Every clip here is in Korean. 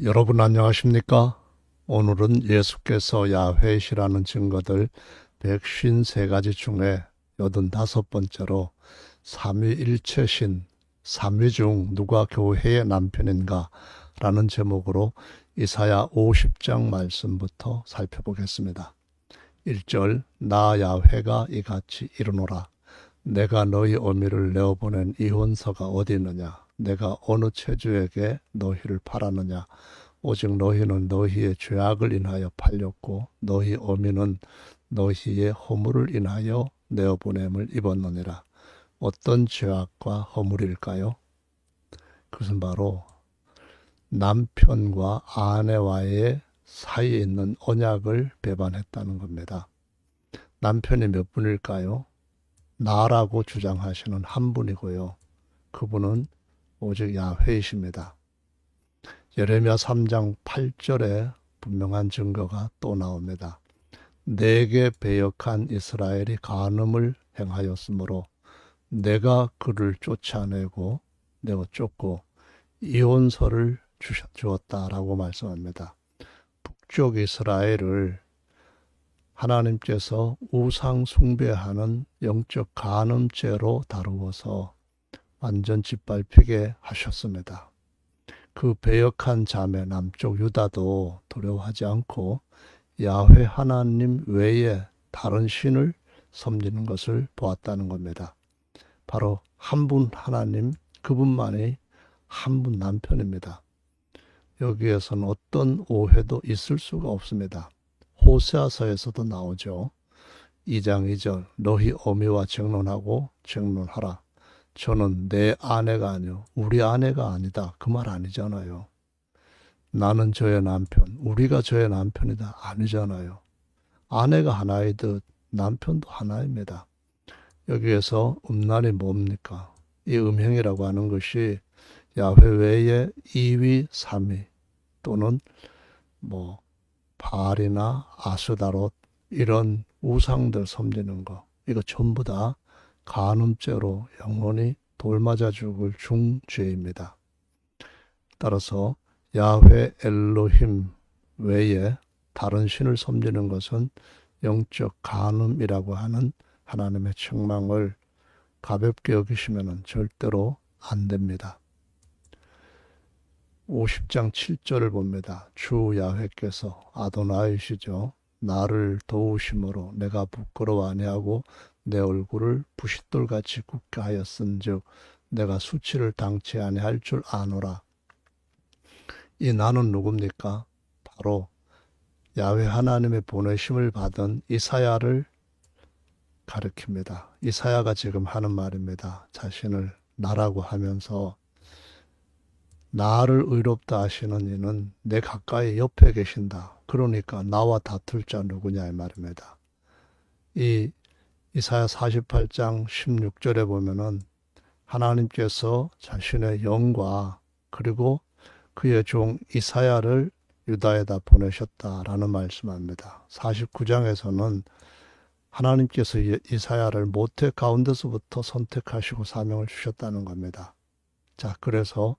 여러분 안녕하십니까? 오늘은 예수께서 야훼시라는 증거들 153가지 중에 85번째로 삼위일체신, 삼위 중 누가 교회의 남편인가? 라는 제목으로 이사야 50장 말씀부터 살펴보겠습니다. 1절, 나 야훼가 이같이 이르노라. 내가 너희 어미를 내어보낸 이혼서가 어디 있느냐? 내가 어느 체주에게 너희를 팔았느냐? 오직 너희는 너희의 죄악을 인하여 팔렸고 너희 어미는 너희의 허물을 인하여 내어보냄을 입었느니라. 어떤 죄악과 허물일까요? 그것은 바로 남편과 아내와의 사이에 있는 언약을 배반했다는 겁니다. 남편이 몇 분일까요? 나라고 주장하시는 한 분이고요. 그분은 오직 야훼이십니다. 예레미야 3장 8절에 분명한 증거가 또 나옵니다. 내게 배역한 이스라엘이 간음을 행하였으므로 내가 그를 쫓아내고 내가 쫓고 이혼서를 주었다라고 말씀합니다. 북쪽 이스라엘을 하나님께서 우상 숭배하는 영적 간음죄로 다루어서 완전 짓밟히게 하셨습니다. 그 배역한 자매 남쪽 유다도 두려워하지 않고 야훼 하나님 외에 다른 신을 섬기는 것을 보았다는 겁니다. 바로 한 분 하나님, 그분만이 한 분 남편입니다. 여기에서는 어떤 오해도 있을 수가 없습니다. 호세아서에서도 나오죠. 2장 2절, 너희 어미와 정론하고 정론하라. 저는 내 아내가 아니요 우리 아내가 아니다. 그 말 아니잖아요. 나는 저의 남편, 우리가 저의 남편이다. 아니잖아요. 아내가 하나이듯 남편도 하나입니다. 여기에서 음란이 뭡니까? 이 음행이라고 하는 것이 야훼 외에 2위, 3위 또는 바알이나 아스다롯 이런 우상들 섬기는 거, 이거 전부 다 간음죄로 영원히 돌맞아 죽을 중죄입니다. 따라서 야훼 엘로힘 외에 다른 신을 섬기는 것은 영적 간음이라고 하는 하나님의 책망을 가볍게 여기시면 절대로 안 됩니다. 50장 7절을 봅니다. 주 야훼께서 아도나이시죠. 나를 도우심으로 내가 부끄러워 아니하고 내 얼굴을 부싯돌같이 굳게 하였은즉 내가 수치를 당치 아니할 줄 아노라. 이 나는 누굽니까? 바로 야훼 하나님의 보내심을 받은 이사야를 가리킵니다. 이사야가 지금 하는 말입니다. 자신을 나라고 하면서 나를 의롭다 하시는 이는 내 가까이 옆에 계신다. 그러니까 나와 다툴 자 누구냐 이 말입니다. 이 이사야 48장 16절에 보면은 하나님께서 자신의 영과 그리고 그의 종 이사야를 유다에다 보내셨다라는 말씀합니다. 49장에서는 하나님께서 이사야를 모태 가운데서부터 선택하시고 사명을 주셨다는 겁니다. 자, 그래서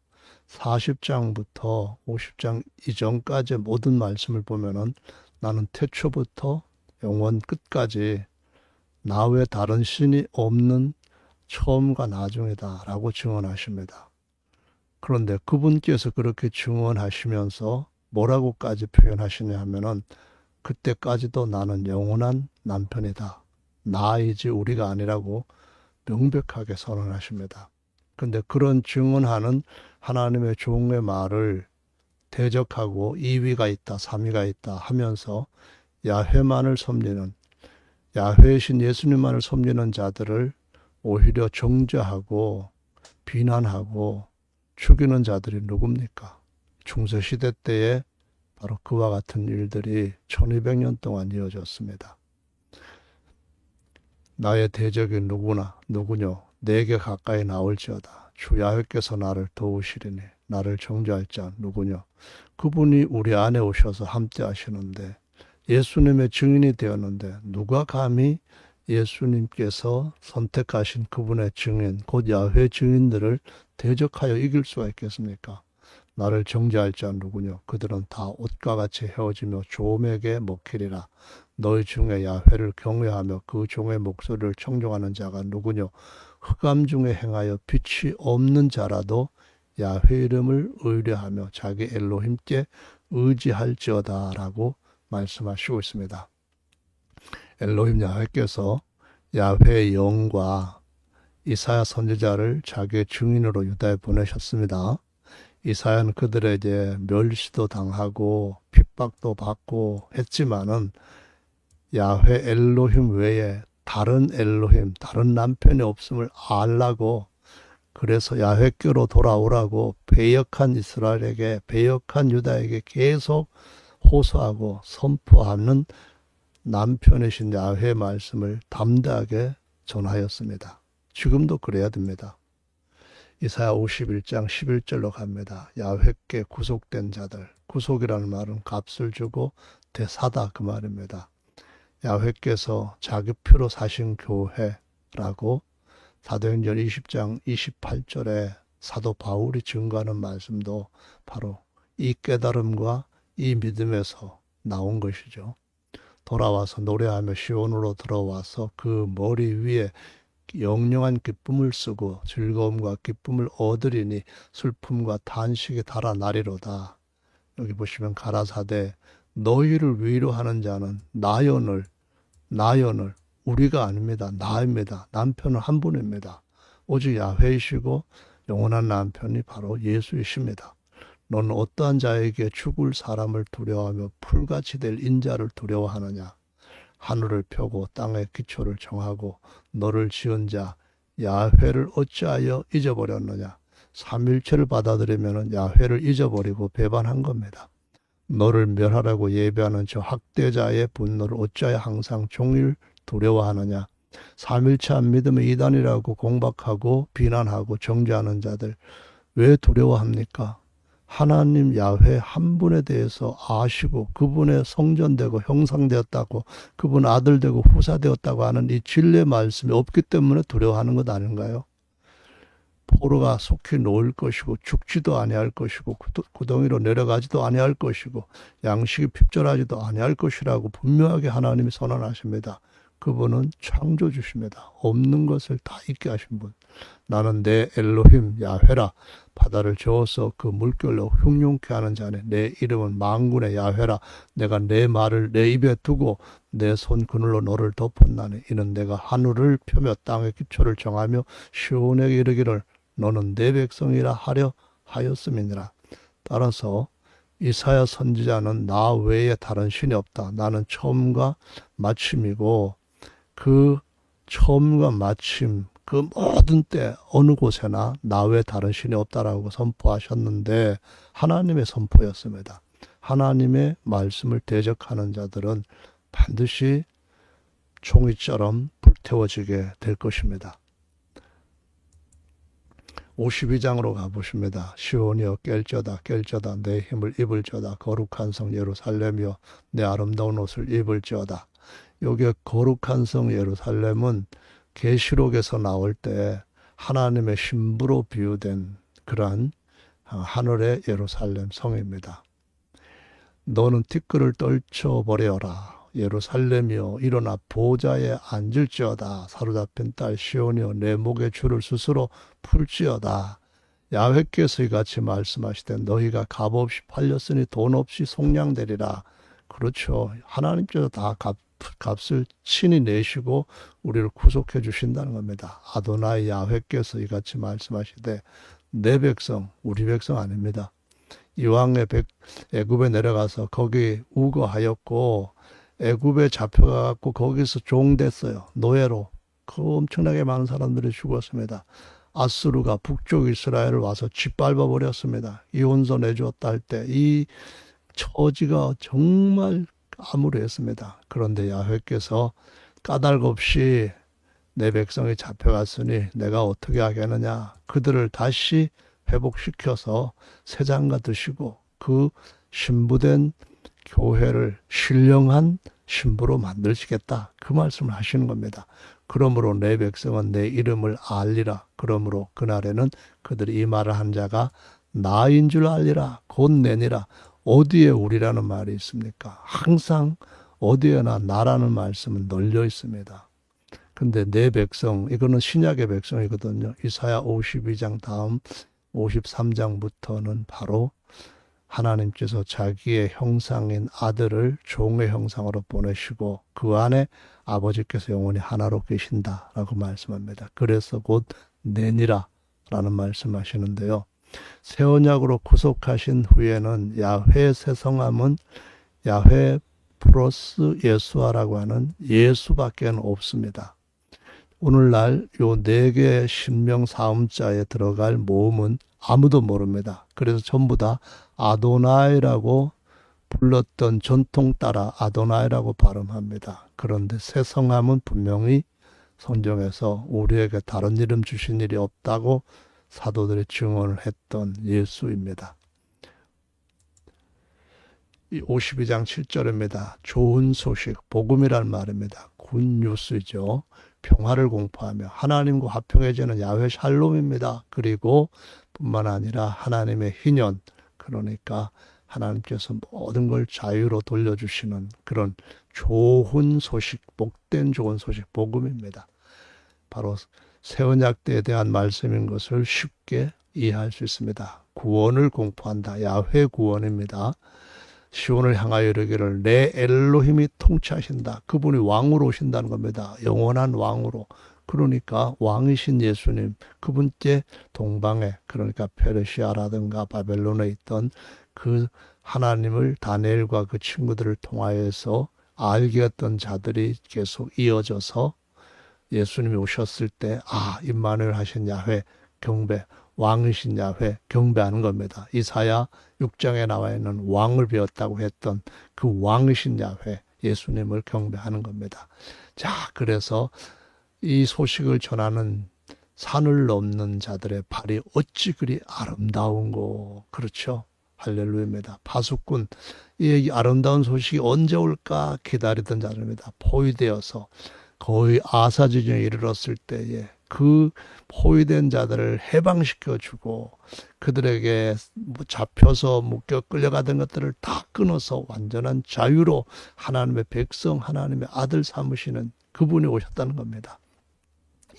40장부터 50장 이전까지 모든 말씀을 보면은 나는 태초부터 영원 끝까지 나 외 다른 신이 없는 처음과 나중이다 라고 증언하십니다. 그런데 그분께서 그렇게 증언하시면서 뭐라고까지 표현하시냐 하면은 그때까지도 나는 영원한 남편이다. 나이지 우리가 아니라고 명백하게 선언하십니다. 그런데 그런 증언하는 하나님의 종의 말을 대적하고 2위가 있다, 3위가 있다 하면서 야훼만을 섬기는, 야훼신 예수님만을 섬기는 자들을 오히려 정죄하고 비난하고 죽이는 자들이 누굽니까? 중세시대 때에 바로 그와 같은 일들이 1200년 동안 이어졌습니다. 나의 대적이 누구뇨? 내게 가까이 나올지어다. 주 야훼께서 나를 도우시리니 나를 정죄할 자 누구뇨? 그분이 우리 안에 오셔서 함께 하시는데 예수님의 증인이 되었는데 누가 감히 예수님께서 선택하신 그분의 증인, 곧 야훼 증인들을 대적하여 이길 수가 있겠습니까? 나를 정죄할 자 누구뇨? 그들은 다 옷과 같이 헤어지며 조맥에 먹히리라. 너희 중에 야훼를 경외하며 그 종의 목소리를 청종하는 자가 누구뇨? 흑암 중에 행하여 빛이 없는 자라도 야훼 이름을 의뢰하며 자기 엘로힘께 의지할지어다라고 말씀하시고 있습니다. 엘로힘 야훼께서 야훼의 영과 이사야 선지자를 자기의 증인으로 유다에 보내셨습니다. 이사야는 그들에게 멸시도 당하고 핍박도 받고 했지만은 야훼 엘로힘 외에 다른 엘로힘, 다른 남편이 없음을 알라고, 그래서 야훼께로 돌아오라고 배역한 이스라엘에게, 배역한 유다에게 계속 호소하고 선포하는 남편이신 야훼의 말씀을 담대하게 전하였습니다. 지금도 그래야 됩니다. 이사야 51장 11절로 갑니다. 야훼께 구속된 자들, 구속이라는 말은 값을 주고 되사다 그 말입니다. 야훼께서 자기 피로 사신 교회라고 사도행전 20장 28절에 사도 바울이 증거하는 말씀도 바로 이 깨달음과 이 믿음에서 나온 것이죠. 돌아와서 노래하며 시온으로 들어와서 그 머리 위에 영영한 기쁨을 쓰고 즐거움과 기쁨을 얻으리니 슬픔과 탄식이 달아나리로다. 여기 보시면 가라사대 너희를 위로하는 자는 나연을 우리가 아닙니다. 나입니다. 남편은 한 분입니다. 오직 야훼이시고 영원한 남편이 바로 예수이십니다. 너는 어떠한 자에게 죽을 사람을 두려워하며 풀같이 될 인자를 두려워하느냐? 하늘을 펴고 땅의 기초를 정하고 너를 지은 자 야훼를 어찌하여 잊어버렸느냐? 삼일체를 받아들이면 야훼를 잊어버리고 배반한 겁니다. 너를 멸하라고 예배하는 저 학대자의 분노를 어찌하여 항상 종일 두려워하느냐? 삼일체 안 믿음의 이단이라고 공박하고 비난하고 정죄하는 자들 왜 두려워합니까? 하나님 야훼 한 분에 대해서 아시고 그분의 성전되고 형상되었다고, 그분 아들 되고 후사 되었다고 하는 이 진리의 말씀이 없기 때문에 두려워하는 것 아닌가요? 포로가 속히 놓을 것이고 죽지도 아니할 것이고 구덩이로 내려가지도 아니할 것이고 양식이 핍절하지도 아니할 것이라고 분명하게 하나님이 선언하십니다. 그분은 창조주십니다. 없는 것을 다 있게 하신 분. 나는 내 엘로힘 야훼라. 바다를 저어서 그 물결로 흉흉케 하는 자네. 내 이름은 만군의 야훼라. 내가 내 말을 내 입에 두고 내 손 그늘로 너를 덮었나니 이는 내가 하늘을 펴며 땅의 기초를 정하며 시온에게 이르기를 너는 내 백성이라 하려 하였음이니라. 따라서 이사야 선지자는 나 외에 다른 신이 없다. 나는 처음과 마침이고 그 처음과 마침 그 모든 때 어느 곳에나 나 외에 다른 신이 없다라고 선포하셨는데 하나님의 선포였습니다. 하나님의 말씀을 대적하는 자들은 반드시 종이처럼 불태워지게 될 것입니다. 52장으로 가보십니다. 시온이여 깰져다 내 힘을 입을지어다. 거룩한 성 예루살렘이여 내 아름다운 옷을 입을지어다. 여기에 거룩한 성 예루살렘은 계시록에서 나올 때 하나님의 신부로 비유된 그러한 하늘의 예루살렘 성입니다. 너는 티끌을 떨쳐버려라. 예루살렘이여 일어나 보좌에 앉을지어다. 사로잡힌 딸 시온이여 내 목에 줄을 스스로 풀지어다. 야훼께서 이같이 말씀하시되 너희가 값없이 팔렸으니 돈 없이 속량되리라. 그렇죠. 하나님께서 다 값을 친히 내시고 우리를 구속해 주신다는 겁니다. 아도나이 야훼께서 이같이 말씀하시되 내 백성, 우리 백성 아닙니다. 이왕에 애굽에 내려가서 거기 우거하였고 애굽에 잡혀가고 거기서 종됐어요. 노예로. 그 엄청나게 많은 사람들이 죽었습니다. 아수르가 북쪽 이스라엘을 와서 짓밟아 버렸습니다. 이혼서 내주었다 할 때 이 처지가 정말 암울했습니다. 그런데 야훼께서 까닭 없이 내 백성이 잡혀갔으니 내가 어떻게 하겠느냐. 그들을 다시 회복시켜서 새 장가 드시고 그 신부된 교회를 신령한 신부로 만드시겠다. 그 말씀을 하시는 겁니다. 그러므로 내 백성은 내 이름을 알리라. 그러므로 그날에는 그들이 이 말을 한 자가 나인 줄 알리라. 곧 내니라. 어디에 우리라는 말이 있습니까? 항상 어디에나 나라는 말씀은 널려 있습니다. 근데 내 백성, 이거는 신약의 백성이거든요. 이사야 52장 다음 53장부터는 바로 하나님께서 자기의 형상인 아들을 종의 형상으로 보내시고 그 안에 아버지께서 영원히 하나로 계신다라고 말씀합니다. 그래서 곧 내니라 라는 말씀하시는데요. 새 언약으로 구속하신 후에는 야훼 새 성함은 야훼 플러스 예수아라고 하는 예수밖에 없습니다. 오늘날 요 네 개의 신명 사음자에 들어갈 모음은 아무도 모릅니다. 그래서 전부 다 아도나이라고 불렀던 전통 따라 아도나이라고 발음합니다. 그런데 새 성함은 분명히 성경에서 우리에게 다른 이름 주신 일이 없다고 사도들이 증언을 했던 예수입니다. 이 52장 7절입니다. 좋은 소식, 복음이란 말입니다. 굿뉴스죠. 평화를 공포하며 하나님과 화평해지는 야훼 샬롬입니다. 그리고 뿐만 아니라 하나님의 희년, 그러니까 하나님께서 모든 걸 자유로 돌려주시는 그런 좋은 소식, 복된 좋은 소식, 복음입니다. 바로 새 언약 때에 대한 말씀인 것을 쉽게 이해할 수 있습니다. 구원을 공포한다. 야훼 구원입니다. 시온을 향하여 이르기를 내 엘로힘이 통치하신다. 그분이 왕으로 오신다는 겁니다. 영원한 왕으로. 그러니까 왕이신 예수님, 그분께 동방에, 그러니까 페르시아라든가 바벨론에 있던 그 하나님을 다니엘과 그 친구들을 통하여서 알게 했던 자들이 계속 이어져서 예수님이 오셨을 때 임마누엘 하신 야훼 경배, 왕이신 야훼 경배하는 겁니다. 이사야 6장에 나와 있는 왕을 배웠다고 했던 그 왕이신 야훼 예수님을 경배하는 겁니다. 자, 그래서 이 소식을 전하는 산을 넘는 자들의 발이 어찌 그리 아름다운고. 그렇죠? 할렐루야입니다. 파수꾼, 이 아름다운 소식이 언제 올까 기다리던 자들입니다. 포위되어서 거의 아사지경에 이르렀을 때에 그 포위된 자들을 해방시켜주고 그들에게 잡혀서 묶여 끌려가던 것들을 다 끊어서 완전한 자유로 하나님의 백성, 하나님의 아들 삼으시는 그분이 오셨다는 겁니다.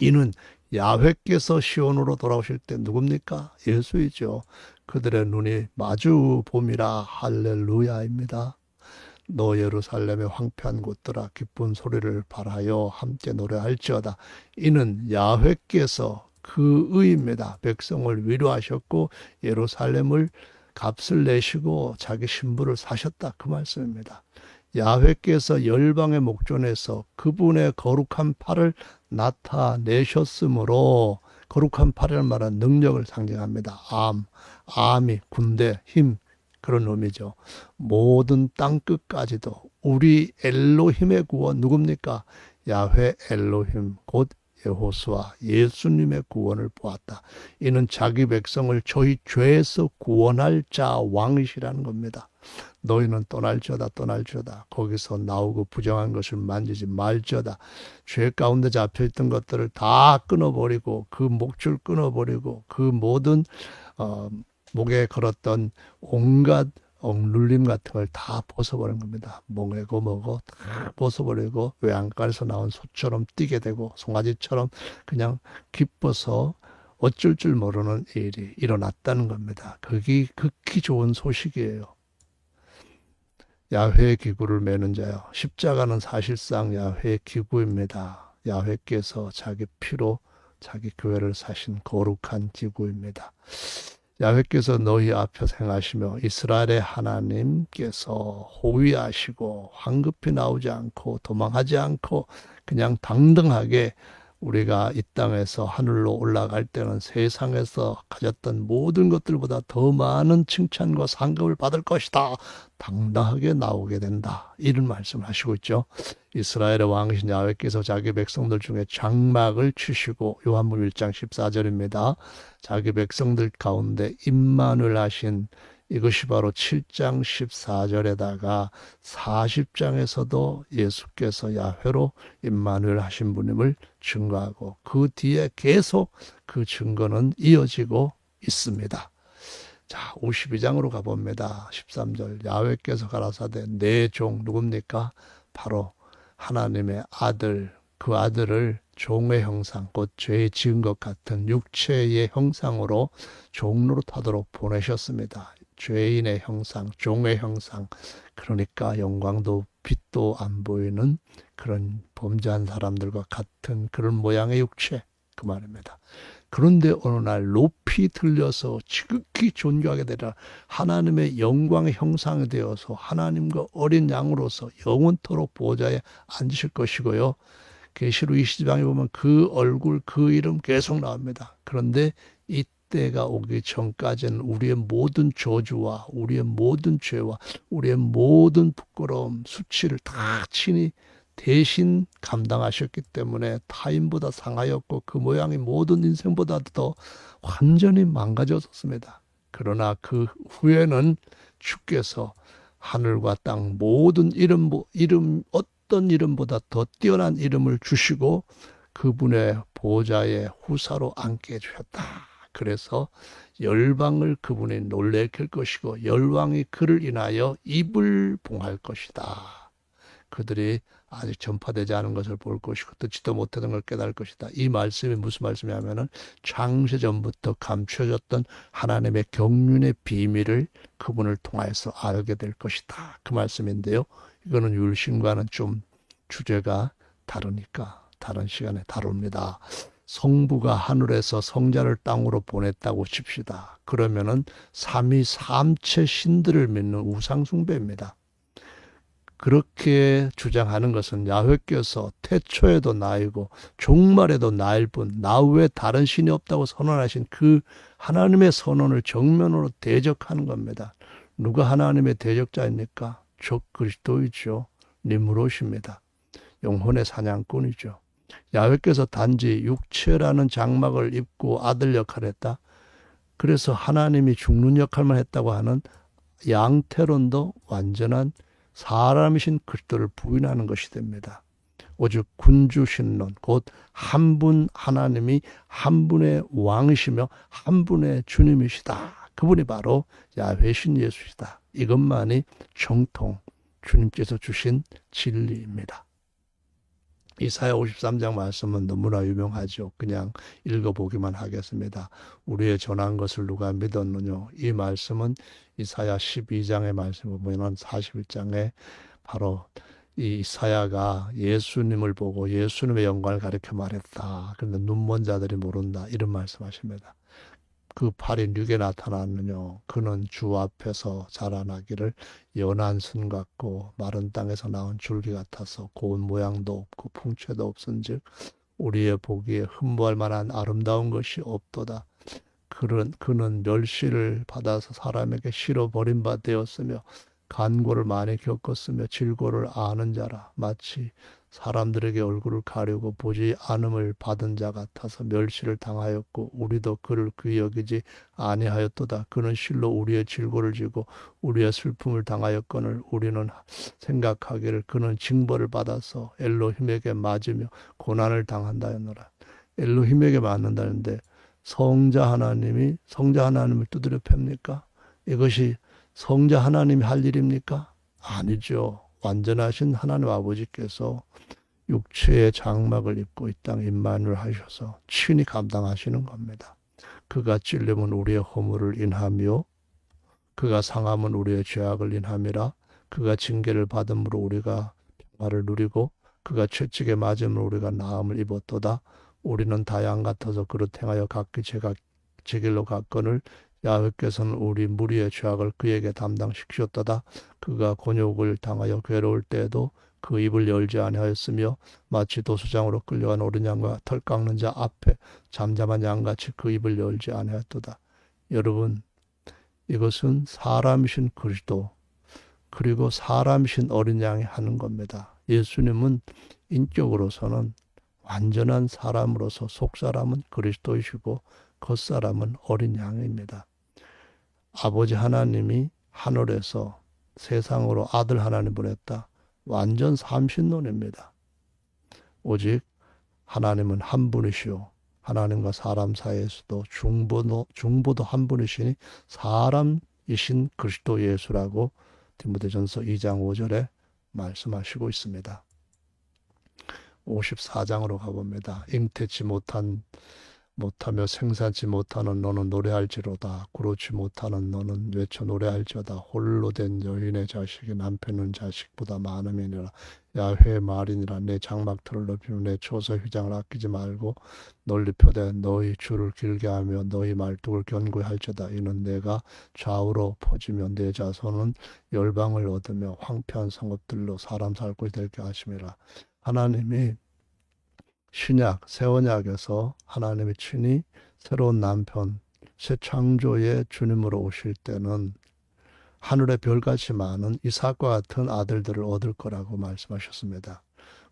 이는 야훼께서 시온으로 돌아오실 때 누굽니까? 예수이죠. 그들의 눈이 마주 봄이라 할렐루야입니다. 너 예루살렘의 황폐한 곳들아 기쁜 소리를 발하여 함께 노래할지어다. 이는 야훼께서 그 의입니다. 백성을 위로하셨고 예루살렘을 값을 내시고 자기 신부를 사셨다. 그 말씀입니다. 야훼께서 열방의 목전에서 그분의 거룩한 팔을 나타내셨으므로 거룩한 팔이라는 말은 능력을 상징합니다. 암이 군대, 힘 그런 의미죠. 모든 땅 끝까지도 우리 엘로힘의 구원 누굽니까? 야훼 엘로힘 곧 여호수아 예수님의 구원을 보았다. 이는 자기 백성을 저희 죄에서 구원할 자 왕이시라는 겁니다. 너희는 떠날지어다. 거기서 나오고 부정한 것을 만지지 말지어다. 죄 가운데 잡혀있던 것들을 다 끊어버리고 그 목줄 끊어버리고 그 모든 목에 걸었던 온갖 억눌림 같은 걸 다 벗어버린 겁니다. 멍에고 뭐고 다 벗어버리고 외양간에서 나온 소처럼 뛰게 되고 송아지처럼 그냥 기뻐서 어쩔 줄 모르는 일이 일어났다는 겁니다. 그게 극히 좋은 소식이에요. 야훼의 기구를 매는 자요. 십자가는 사실상 야훼의 기구입니다. 야훼께서 자기 피로 자기 교회를 사신 거룩한 기구입니다. 야훼께서 너희 앞에 행하시며 이스라엘의 하나님께서 호위하시고 황급히 나오지 않고 도망하지 않고 그냥 당당하게 우리가 이 땅에서 하늘로 올라갈 때는 세상에서 가졌던 모든 것들보다 더 많은 칭찬과 상급을 받을 것이다. 당당하게 나오게 된다. 이런 말씀을 하시고 있죠. 이스라엘의 왕이신 야훼께서 자기 백성들 중에 장막을 치시고 요한복음 1장 14절입니다. 자기 백성들 가운데 임마누엘 하신 이것이 바로 7장 14절에다가 40장에서도 예수께서 야훼로 임마누엘 하신 분임을 증거하고 그 뒤에 계속 그 증거는 이어지고 있습니다. 자, 52장으로 가봅니다. 13절. 야훼께서 가라사대 내 종 누굽니까? 바로 하나님의 아들, 그 아들을 종의 형상, 곧 죄에 지은 것 같은 육체의 형상으로 종로로 타도록 보내셨습니다. 죄인의 형상, 종의 형상, 그러니까 영광도 빛도 안 보이는 그런 범죄한 사람들과 같은 그런 모양의 육체, 그 말입니다. 그런데 어느 날 높이 들려서 지극히 존귀하게 되라 하나님의 영광의 형상이 되어서 하나님과 어린 양으로서 영원토록 보좌에 앉으실 것이고요. 계시록 20장에 보면 그 얼굴, 그 이름 계속 나옵니다. 그런데 이때가 오기 전까지는 우리의 모든 저주와 우리의 모든 죄와 우리의 모든 부끄러움, 수치를 다 친히 대신 감당하셨기 때문에 타인보다 상하였고 그 모양이 모든 인생보다도 더 완전히 망가졌습니다. 그러나 그 후에는 주께서 하늘과 땅 모든 이름 어떤 이름보다 더 뛰어난 이름을 주시고 그분의 보좌에 후사로 앉게 해주셨다. 그래서 열방을 그분이 놀래킬 것이고 열왕이 그를 인하여 입을 봉할 것이다. 그들이 아직 전파되지 않은 것을 볼 것이고 듣지도 못하던 걸 깨달을 것이다. 이 말씀이 무슨 말씀이냐면은 창세전부터 감춰졌던 하나님의 경륜의 비밀을 그분을 통하여서 알게 될 것이다. 그 말씀인데요. 이거는 율신과는 좀 주제가 다르니까 다른 시간에 다룹니다. 성부가 하늘에서 성자를 땅으로 보냈다고 칩시다. 그러면은 삼위 삼체 신들을 믿는 우상 숭배입니다. 그렇게 주장하는 것은 야훼께서 태초에도 나이고 종말에도 나일 뿐 나 외에 다른 신이 없다고 선언하신 그 하나님의 선언을 정면으로 대적하는 겁니다. 누가 하나님의 대적자입니까? 적 그리스도이죠. 니무롯입니다. 영혼의 사냥꾼이죠. 야훼께서 단지 육체라는 장막을 입고 아들 역할을 했다. 그래서 하나님이 죽는 역할만 했다고 하는 양태론도 완전한 사람이신 그리스도를 부인하는 것이 됩니다. 오직 군주신론, 곧 한 분 하나님이 한 분의 왕이시며 한 분의 주님이시다. 그분이 바로 야훼신 예수시다. 이것만이 정통 주님께서 주신 진리입니다. 이사야 53장 말씀은 너무나 유명하죠. 그냥 읽어보기만 하겠습니다. 우리의 전한 것을 누가 믿었느냐. 이 말씀은 이사야 12장의 말씀을 보면 41장에 바로 이 이사야가 예수님을 보고 예수님의 영광을 가리켜 말했다. 그런데 눈먼 자들이 모른다. 이런 말씀하십니다. 그 팔이 누게 나타났느냐. 그는 주 앞에서 자라나기를 연한 순 같고 마른 땅에서 나온 줄기 같아서 고운 모양도 없고 풍채도 없은즉 우리의 보기에 흠모할 만한 아름다운 것이 없도다. 그는 멸시를 받아서 사람에게 실어 버린 바 되었으며 간고를 많이 겪었으며 질고를 아는 자라. 마치 사람들에게 얼굴을 가리고 보지 않음을 받은 자 같아서 멸시를 당하였고 우리도 그를 귀히 여기지 아니하였도다. 그는 실로 우리의 질고를 지고 우리의 슬픔을 당하였거늘 우리는 생각하기를 그는 징벌을 받아서 엘로힘에게 맞으며 고난을 당한다였노라. 엘로힘에게 맞는다는데 성자 하나님을 두드려 팹니까? 이것이 성자 하나님이 할 일입니까? 아니죠. 완전하신 하나님 아버지께서 육체의 장막을 입고 이 땅에 임만을 하셔서 친히 감당하시는 겁니다. 그가 찔림은 우리의 허물을 인하며 그가 상함은 우리의 죄악을 인함이라. 그가 징계를 받음으로 우리가 평화를 누리고 그가 채찍에 맞음으로 우리가 나음을 입었도다. 우리는 다 양 같아서 그릇 행하여 각기 제 길로 갔거늘 야훼께서는 우리 무리의 죄악을 그에게 담당시키셨도다. 그가 곤욕을 당하여 괴로울 때에도 그 입을 열지 아니하였으며 마치 도수장으로 끌려간 어린 양과 털 깎는 자 앞에 잠잠한 양같이 그 입을 열지 아니하였도다. 여러분, 이것은 사람이신 그리스도 그리고 사람이신 어린 양이 하는 겁니다. 예수님은 인격으로서는 완전한 사람으로서 속사람은 그리스도이시고 겉사람은 어린 양입니다. 아버지 하나님이 하늘에서 세상으로 아들 하나님 보냈다. 완전 삼신론입니다. 오직 하나님은 한 분이시오. 하나님과 사람 사이에서도 중보도 한 분이시니 사람이신 그리스도 예수라고 디모데전서 2장 5절에 말씀하시고 있습니다. 54장으로 가봅니다. 잉태치 못하며 생산치 못하는 너는 노래할지로다. 구르지 못하는 너는 외쳐 노래할지어다. 홀로 된 여인의 자식이 남편은 자식보다 많음이니라. 야훼의 말이니라. 내 장막틀을 높이며 내 초소 휘장을 아끼지 말고 널리 펴되 너희 줄을 길게 하며 너희 말뚝을 견고히 할지어다. 이는 내가 좌우로 퍼지며 내 자손은 열방을 얻으며 황폐한 성읍들로 사람 살 곳이 되게 하심이라. 하나님이 신약, 새 언약에서 하나님이 친히 새로운 남편, 새 창조의 주님으로 오실 때는 하늘의 별같이 많은 이삭과 같은 아들들을 얻을 거라고 말씀하셨습니다.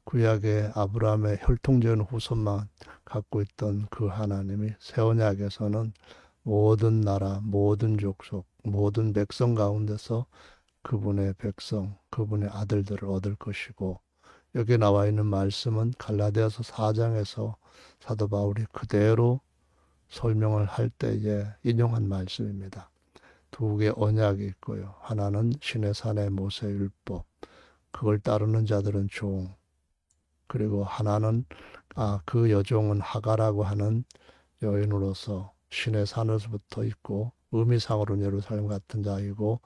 구약의 아브라함의 혈통적인 후손만 갖고 있던 그 하나님이 새 언약에서는 모든 나라, 모든 족속, 모든 백성 가운데서 그분의 백성, 그분의 아들들을 얻을 것이고, 여기 나와 있는 말씀은 갈라디아서 4장에서 사도 바울이 그대로 설명을 할 때에 인용한 말씀입니다. 두 개의 언약이 있고요. 하나는 신의 산의 모세율법, 그걸 따르는 자들은 종, 그리고 하나는 그 여종은 하가라고 하는 여인으로서 신의 산에서부터 있고 의미상으로는 예루살렘 같은 자이고,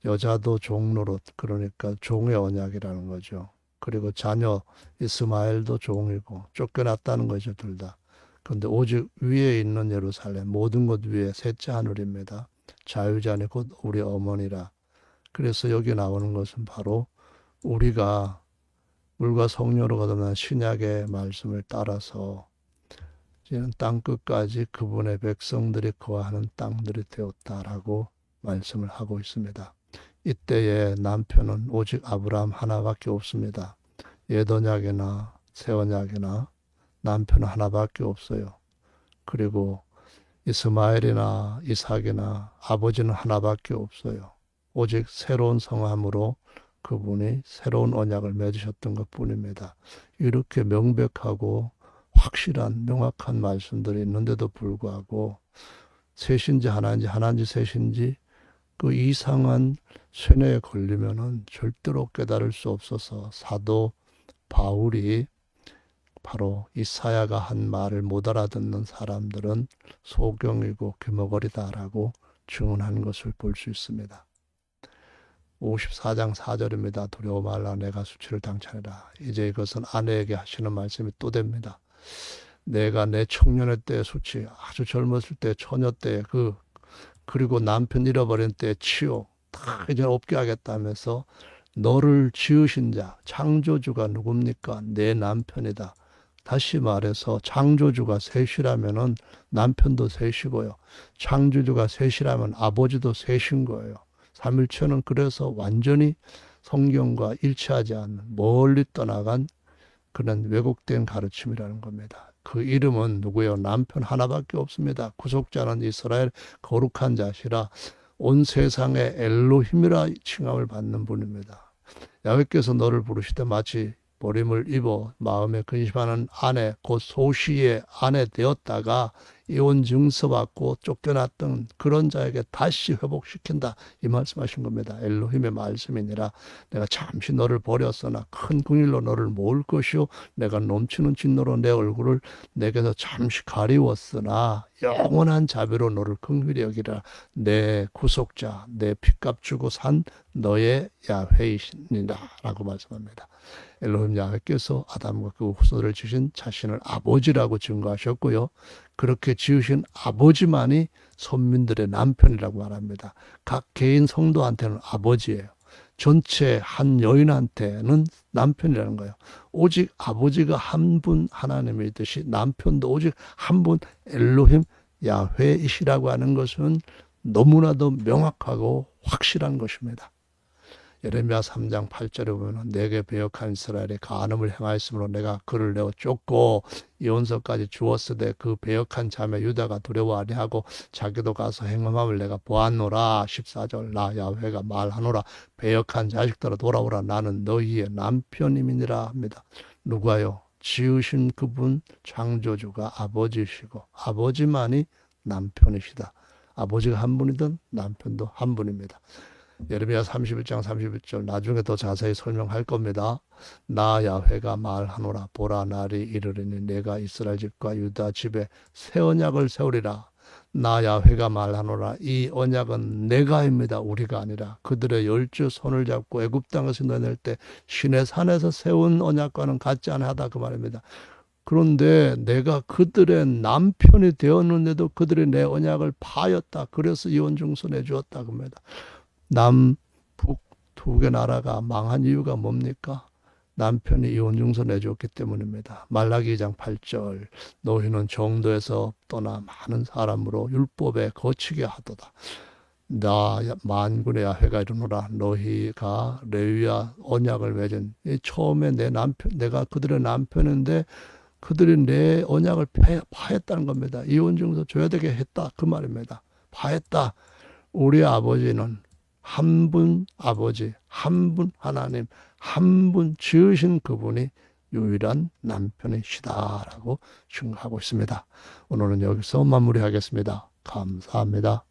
여자도 종노릇, 그러니까 종의 언약이라는 거죠. 그리고 자녀 이스마엘도 종이고 쫓겨났다는 거죠, 둘 다. 그런데 오직 위에 있는 예루살렘, 모든 것 위에 셋째 하늘입니다. 자유자니 곧 우리 어머니라. 그래서 여기 나오는 것은 바로 우리가 물과 성령으로 거듭난 신약의 말씀을 따라서 이제는 땅 끝까지 그분의 백성들이 거하는 땅들이 되었다라고 말씀을 하고 있습니다. 이때의 남편은 오직 아브라함 하나밖에 없습니다. 옛 언약이나 새 언약이나 남편은 하나밖에 없어요. 그리고 이스마엘이나 이삭이나 아버지는 하나밖에 없어요. 오직 새로운 성함으로 그분이 새로운 언약을 맺으셨던 것뿐입니다. 이렇게 명백하고 확실한 명확한 말씀들이 있는데도 불구하고 셋인지 하나인지 하나인지 셋인지 그 이상한 쇠뇌에 걸리면은 절대로 깨달을 수 없어서 사도 바울이 바로 이사야가 한 말을 못 알아듣는 사람들은 소경이고 귀머거리다라고 증언한 것을 볼 수 있습니다. 54장 4절입니다. 두려워 말라 내가 수치를 당찬이라. 이제 이것은 아내에게 하시는 말씀이 또 됩니다. 내가 내 청년의 때의 수치, 아주 젊었을 때 처녀 때의 그리고 남편 잃어버린 때의 치욕 다 이제 없게 하겠다면서 너를 지으신 자, 창조주가 누굽니까? 내 남편이다. 다시 말해서 창조주가 셋이라면은 남편도 셋이고요. 창조주가 셋이라면 아버지도 셋인 거예요. 삼일체는 그래서 완전히 성경과 일치하지 않는 멀리 떠나간 그런 왜곡된 가르침이라는 겁니다. 그 이름은 누구예요? 남편 하나밖에 없습니다. 구속자는 이스라엘 거룩한 자시라 온 세상에 엘로힘이라 칭함을 받는 분입니다. 야훼께서 너를 부르시되 마치 버림을 입어 마음에 근심하는 아내 곧 소시의 아내 되었다가 이혼 증서받고 쫓겨났던 그런 자에게 다시 회복시킨다, 이 말씀하신 겁니다. 엘로힘의 말씀이니라. 내가 잠시 너를 버렸으나 큰 긍휼로 너를 모을 것이요 내가 넘치는 진노로 내 얼굴을 내게서 잠시 가리웠으나 영원한 자비로 너를 긍휼히 여기라. 내 구속자, 내 핏값 주고 산 너의 야훼이시니라 라고 말씀합니다. 엘로힘 야훼께서 아담과 그 후손을 지신 자신을 아버지라고 증거하셨고요. 그렇게 지으신 아버지만이 선민들의 남편이라고 말합니다. 각 개인 성도한테는 아버지예요. 전체 한 여인한테는 남편이라는 거예요. 오직 아버지가 한 분 하나님이듯이 남편도 오직 한 분 엘로힘 야훼이시라고 하는 것은 너무나도 명확하고 확실한 것입니다. 예레미야 3장 8절에 보면 내게 배역한 이스라엘이 간음을 행하였으므로 내가 그를 내어 쫓고 이혼서까지 주었으되 그 배역한 자매 유다가 두려워하리 하고 자기도 가서 행음함을 내가 보았노라. 14절 나 야훼가 말하노라. 배역한 자식들아 돌아오라. 나는 너희의 남편임이니라 합니다. 누가요? 지으신 그분 창조주가 아버지시고 아버지만이 남편이시다. 아버지가 한 분이든 남편도 한 분입니다. 예레미야 31장 31절 나중에 더 자세히 설명할 겁니다. 나 야훼가 말하노라 보라 날이 이르리니 내가 이스라엘 집과 유다 집에 새 언약을 세우리라. 나 야훼가 말하노라 이 언약은 내가입니다. 우리가 아니라 그들의 열주 손을 잡고 애굽 땅에서 내낼 때 시내 산에서 세운 언약과는 같지 않하다 그 말입니다. 그런데 내가 그들의 남편이 되었는데도 그들이 내 언약을 파였다. 그래서 이혼증서 내주었다 그럽니다. 남북 두 개 나라가 망한 이유가 뭡니까? 남편이 이혼증서 내줬기 때문입니다. 말라기 2장 8절 너희는 정도에서 떠나 많은 사람으로 율법에 거치게 하도다. 나 만군의 야훼가 이르노라 너희가 레위와 언약을 맺은 처음에 내 남편 내가 그들의 남편인데 그들이 내 언약을 파했다는 겁니다. 이혼증서 줘야 되게 했다 그 말입니다. 파했다. 우리 아버지는 한 분 아버지, 한 분 하나님, 한 분 지으신 그분이 유일한 남편이시다라고 증거하고 있습니다. 오늘은 여기서 마무리하겠습니다. 감사합니다.